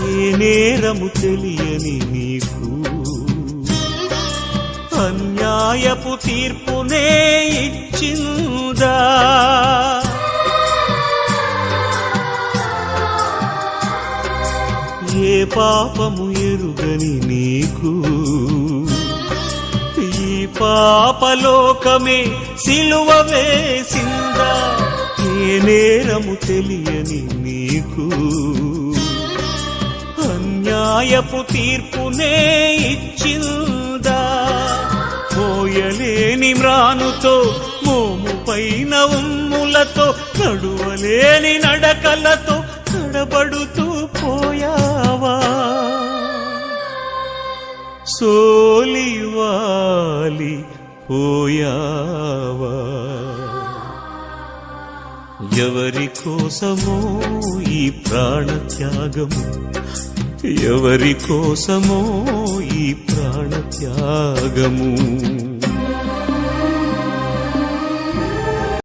ఏ నేరము తెలియని నీకు అన్యాయపు తీర్పునే ఇచ్చిందా? ఏ పాపము ఎరుగని నీకు ఈ పాపలోకమే సిలువ వేసిందా? ఏ నేరము తెలియని నీకు అన్యాయపు తీర్పునే ఇచ్చిందా? మోయలేని మ్రానుతో మోము పైన ఉమ్ములతో నడువలేని నడకలతో తడబడుతూ పోయావా? సోలివాలి పోయావా? ఎవరి కోసమో ఈ ప్రాణత్యాగము, ఎవరి కోసమో ఈ ప్రాణత్యాగము?